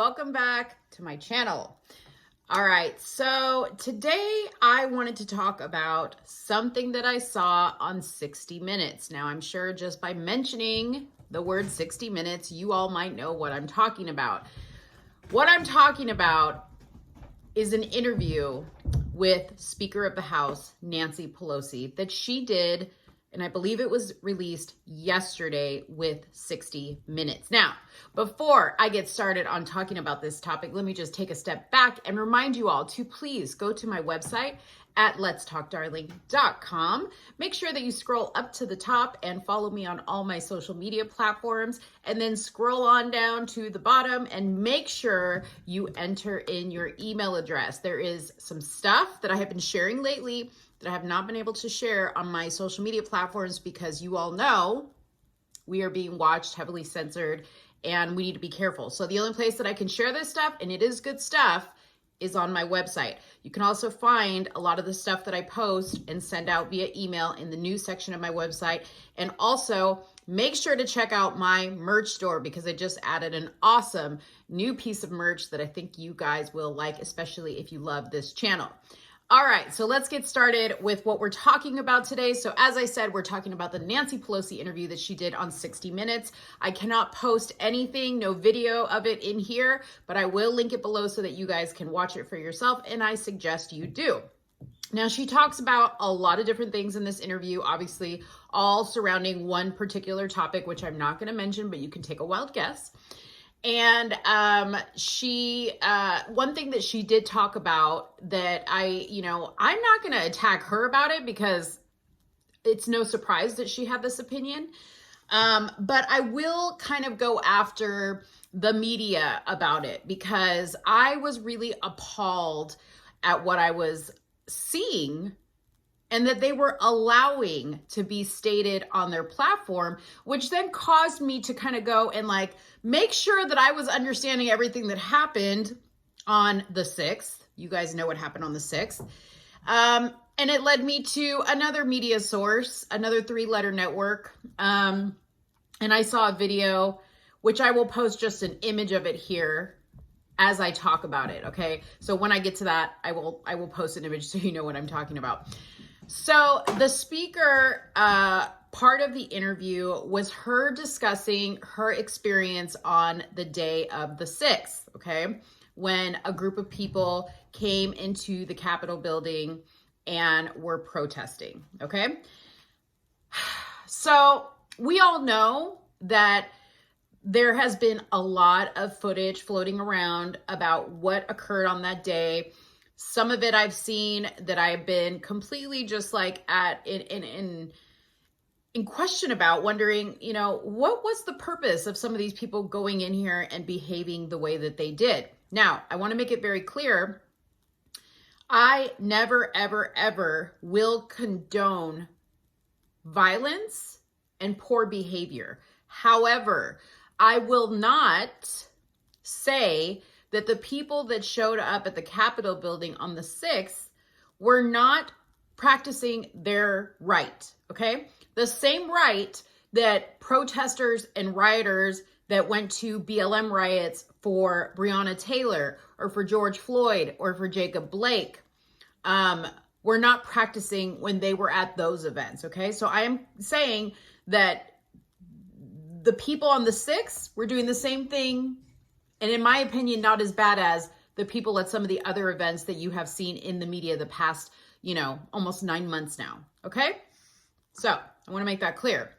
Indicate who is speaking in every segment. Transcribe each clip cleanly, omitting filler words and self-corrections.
Speaker 1: welcome back to my channel. All right, so today I wanted to talk about something that I saw on 60 Minutes. Now, I'm sure just by mentioning the word 60 Minutes, you all might know what I'm talking about. What I'm talking about is an interview with Speaker of the House, Nancy Pelosi, that she did, and I believe it was released yesterday with 60 Minutes. Now, before I get started on talking about this topic, let me just take a step back and remind you all to please go to my website at letstalkdarling.com. Make sure that you scroll up to the top and follow me on all my social media platforms, and then scroll on down to the bottom and make sure you enter in your email address. There is some stuff that I have been sharing lately that I have not been able to share on my social media platforms because you all know we are being watched, heavily censored, and we need to be careful. So the only place that I can share this stuff, and it is good stuff, is on my website. You can also find a lot of the stuff that I post and send out via email in the news section of my website. And also make sure to check out my merch store because I just added an awesome new piece of merch that I think you guys will like, especially if you love this channel. All right, so let's get started with what we're talking about today. So as I said, we're talking about the Nancy Pelosi interview that she did on 60 Minutes. I cannot post anything, no video of it in here, but I will link it below so that you guys can watch it for yourself, and I suggest you do. Now, she talks about a lot of different things in this interview, obviously all surrounding one particular topic, which I'm not going to mention, but you can take a wild guess. And one thing that she did talk about that I'm not going to attack her about it because it's no surprise that she had this opinion. But I will kind of go after the media about it because I was really appalled at what I was seeing and that they were allowing to be stated on their platform, which then caused me to kind of go and make sure that I was understanding everything that happened on the 6th. You guys know what happened on the 6th. And it led me to another media source, another 3-letter network. And I saw a video, which I will post just an image of it here as I talk about it, okay? So when I get to that, I will post an image so you know what I'm talking about. So the speaker, part of the interview was her discussing her experience on the day of the 6th, okay? When a group of people came into the Capitol building and were protesting, okay? So we all know that there has been a lot of footage floating around about what occurred on that day. Some of it I've seen that I've been completely just in question about, wondering, what was the purpose of some of these people going in here and behaving the way that they did? Now, I want to make it very clear. I never, ever, ever will condone violence and poor behavior. However, I will not say that the people that showed up at the Capitol building on the 6th were not practicing their right, okay? The same right that protesters and rioters that went to BLM riots for Breonna Taylor or for George Floyd or for Jacob Blake were not practicing when they were at those events, okay? So I am saying that the people on the 6th were doing the same thing, and in my opinion, not as bad as the people at some of the other events that you have seen in the media the past, almost 9 months now, okay? So I want to make that clear.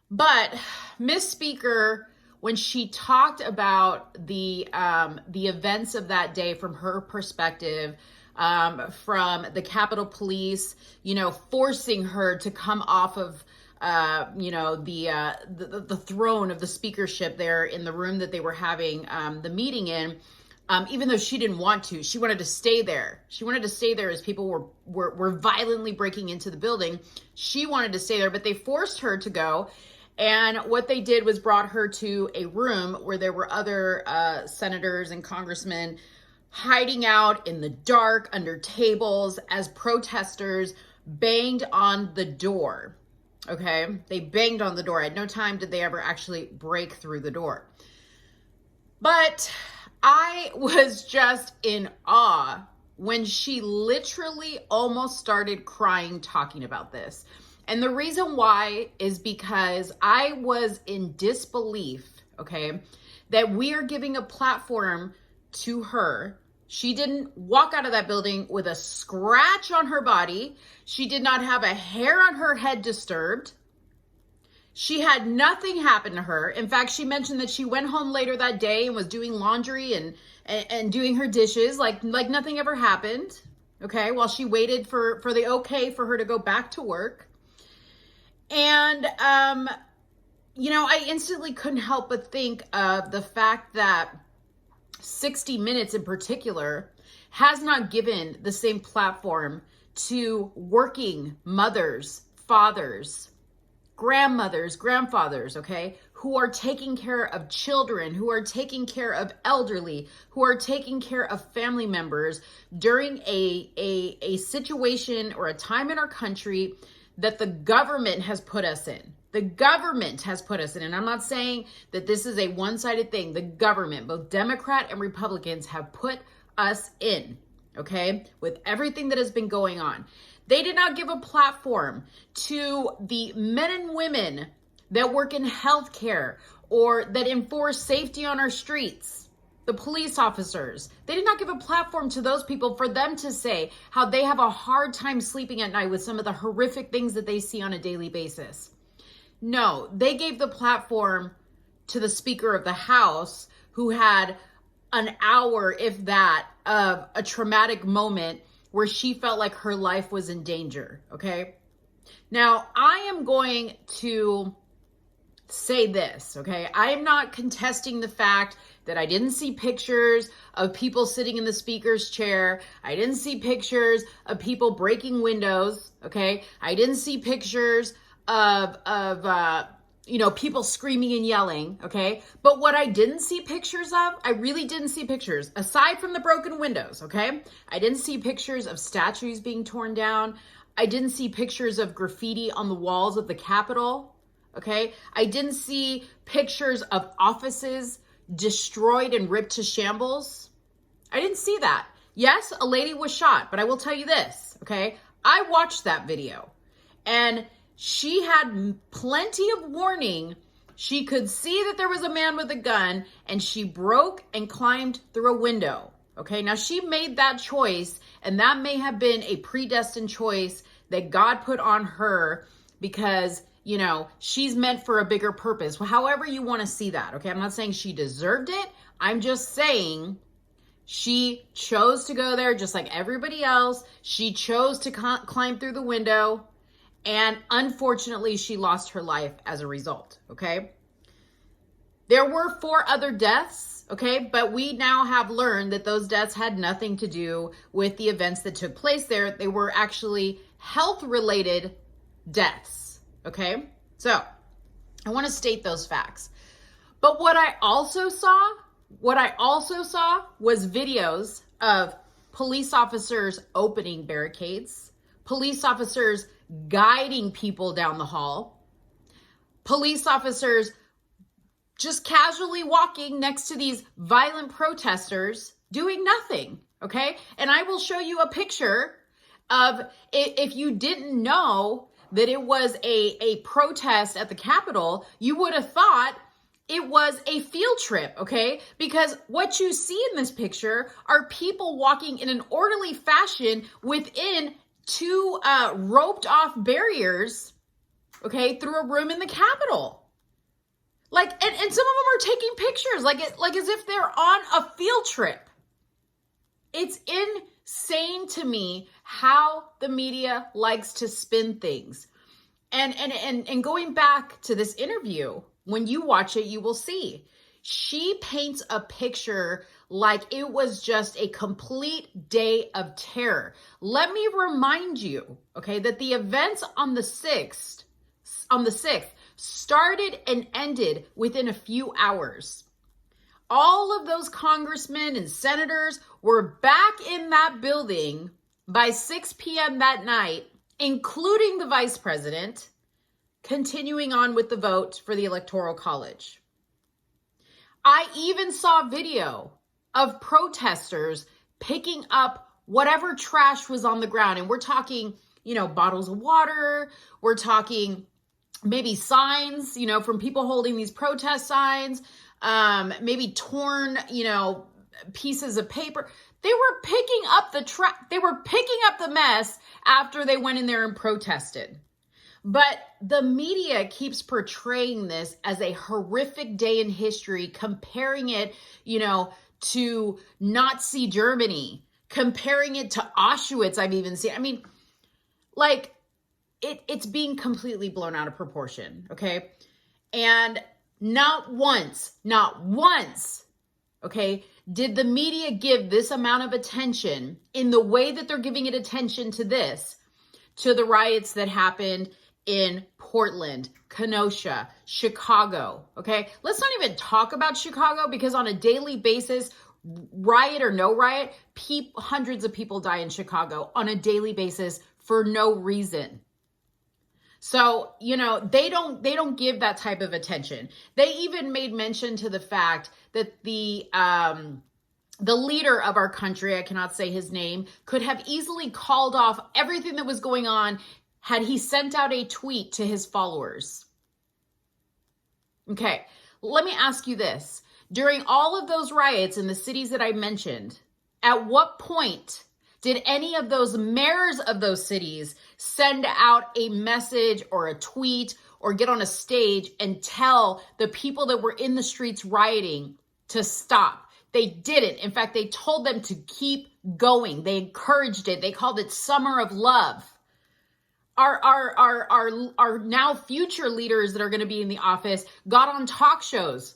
Speaker 1: But Miss Speaker, when she talked about the events of that day from her perspective, from the Capitol Police, forcing her to come off of the throne of the speakership there in the room that they were having the meeting in, even though she didn't want to. She wanted to stay there. She wanted to stay there as people were violently breaking into the building. She wanted to stay there, but they forced her to go. And what they did was brought her to a room where there were other senators and congressmen hiding out in the dark under tables as protesters banged on the door. Okay, they banged on the door. At no time did they ever actually break through the door. But I was just in awe when she literally almost started crying talking about this. And the reason why is because I was in disbelief, okay, that we are giving a platform to her. She didn't walk out of that building with a scratch on her body. She did not have a hair on her head disturbed. She had nothing happen to her. In fact, she mentioned that she went home later that day and was doing laundry and doing her dishes like nothing ever happened, okay, while she waited for the okay for her to go back to work. And, I instantly couldn't help but think of the fact that 60 Minutes in particular has not given the same platform to working mothers, fathers, grandmothers, grandfathers, okay, who are taking care of children, who are taking care of elderly, who are taking care of family members during a situation or a time in our country that the government has put us in. The government has put us in. And I'm not saying that this is a one-sided thing. The government, both Democrat and Republicans, have put us in, okay, with everything that has been going on. They did not give a platform to the men and women that work in healthcare or that enforce safety on our streets, the police officers. They did not give a platform to those people for them to say how they have a hard time sleeping at night with some of the horrific things that they see on a daily basis. No, they gave the platform to the Speaker of the House, who had an hour, if that, of a traumatic moment where she felt like her life was in danger, okay? Now, I am going to say this, okay? I am not contesting the fact that I didn't see pictures of people sitting in the speaker's chair. I didn't see pictures of people breaking windows, okay? I didn't see pictures of people screaming and yelling, okay? But what I didn't see pictures of, I really didn't see pictures, aside from the broken windows, okay? I didn't see pictures of statues being torn down. I didn't see pictures of graffiti on the walls of the Capitol, okay? I didn't see pictures of offices destroyed and ripped to shambles. I didn't see that. Yes, a lady was shot, but I will tell you this, okay? I watched that video, and she had plenty of warning. She could see that there was a man with a gun, and she broke and climbed through a window. Okay, now she made that choice, and that may have been a predestined choice that God put on her because, she's meant for a bigger purpose. However you want to see that, okay? I'm not saying she deserved it. I'm just saying she chose to go there just like everybody else. She chose to climb through the window. And unfortunately, she lost her life as a result, okay? There were 4 other deaths, okay? But we now have learned that those deaths had nothing to do with the events that took place there. They were actually health-related deaths, okay? So I want to state those facts. But what I also saw was videos of police officers opening barricades, police officers guiding people down the hall, police officers just casually walking next to these violent protesters doing nothing, okay? And I will show you a picture of, if you didn't know that it was a protest at the Capitol, you would have thought it was a field trip, okay? Because what you see in this picture are people walking in an orderly fashion within 2 roped off barriers, okay, through a room in the Capitol. And some of them are taking pictures like as if they're on a field trip. It's insane to me how the media likes to spin things. And going back to this interview, when you watch it, you will see she paints a picture like it was just a complete day of terror. Let me remind you, okay, that the events on the 6th started and ended within a few hours. All of those congressmen and senators were back in that building by 6 p.m. that night, including the vice president, continuing on with the vote for the Electoral College. I even saw video of protesters picking up whatever trash was on the ground. And we're talking, bottles of water. We're talking maybe signs, from people holding these protest signs, maybe torn, pieces of paper. They were picking up they were picking up the mess after they went in there and protested. But the media keeps portraying this as a horrific day in history, comparing it, to Nazi Germany, comparing it to Auschwitz. I've even seen, it's being completely blown out of proportion. Okay. And not once, okay, did the media give this amount of attention in the way that they're giving it attention to the riots that happened in Portland, Kenosha, Chicago. Okay. Let's not even talk about Chicago, because on a daily basis, riot or no riot, hundreds of people die in Chicago on a daily basis for no reason. So, they don't give that type of attention. They even made mention to the fact that the leader of our country, I cannot say his name, could have easily called off everything that was going on had he sent out a tweet to his followers. Okay, let me ask you this. During all of those riots in the cities that I mentioned, at what point did any of those mayors of those cities send out a message or a tweet or get on a stage and tell the people that were in the streets rioting to stop? They didn't. In fact, they told them to keep going. They encouraged it. They called it Summer of Love. Our now future leaders that are going to be in the office got on talk shows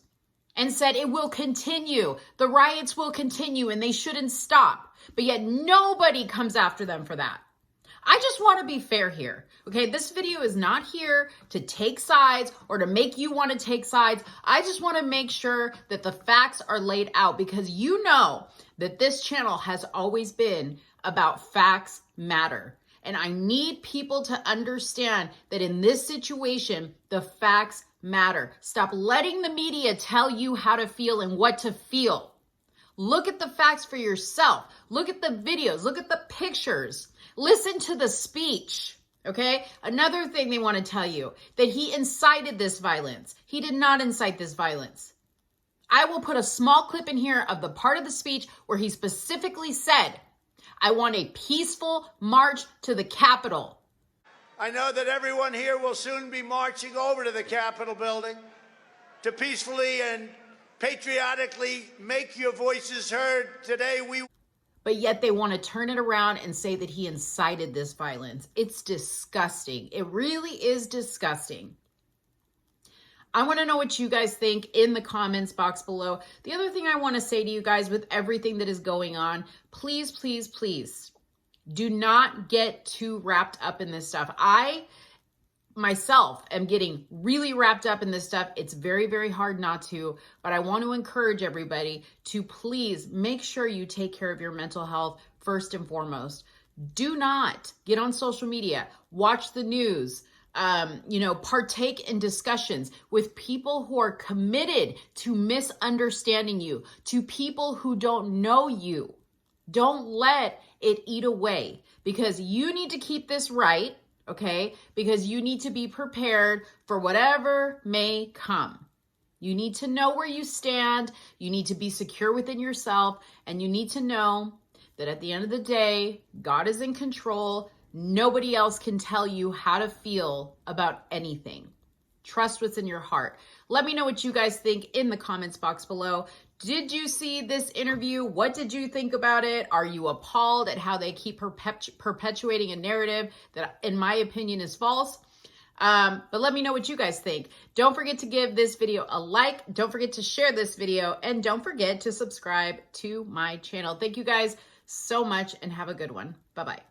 Speaker 1: and said it will continue. The riots will continue and they shouldn't stop. But yet nobody comes after them for that. I just want to be fair here. Okay, this video is not here to take sides or to make you want to take sides. I just want to make sure that the facts are laid out, because you know that this channel has always been about facts matter. And I need people to understand that in this situation, the facts matter. Stop letting the media tell you how to feel and what to feel. Look at the facts for yourself. Look at the videos. Look at the pictures. Listen to the speech. Okay? Another thing they want to tell you, that he incited this violence. He did not incite this violence. I will put a small clip in here of the part of the speech where he specifically said, I want a peaceful march to the Capitol.
Speaker 2: I know that everyone here will soon be marching over to the Capitol building to peacefully and patriotically make your voices heard. Today
Speaker 1: But yet they want to turn it around and say that he incited this violence. It's disgusting. It really is disgusting. I want to know what you guys think in the comments box below. The other thing I want to say to you guys with everything that is going on, please, please, please do not get too wrapped up in this stuff. I myself am getting really wrapped up in this stuff. It's very, very hard not to, but I want to encourage everybody to please make sure you take care of your mental health first and foremost. Do not get on social media, watch the news, partake in discussions with people who are committed to misunderstanding you, to people who don't know you. Don't let it eat away, because you need to keep this right, okay? Because you need to be prepared for whatever may come. You need to know where you stand. You need to be secure within yourself, and you need to know that at the end of the day, God is in control. Nobody else can tell you how to feel about anything. Trust what's in your heart. Let me know what you guys think in the comments box below. Did you see this interview? What did you think about it? Are you appalled at how they keep perpetuating a narrative that, in my opinion, is false? But let me know what you guys think. Don't forget to give this video a like. Don't forget to share this video. And don't forget to subscribe to my channel. Thank you guys so much and have a good one. Bye-bye.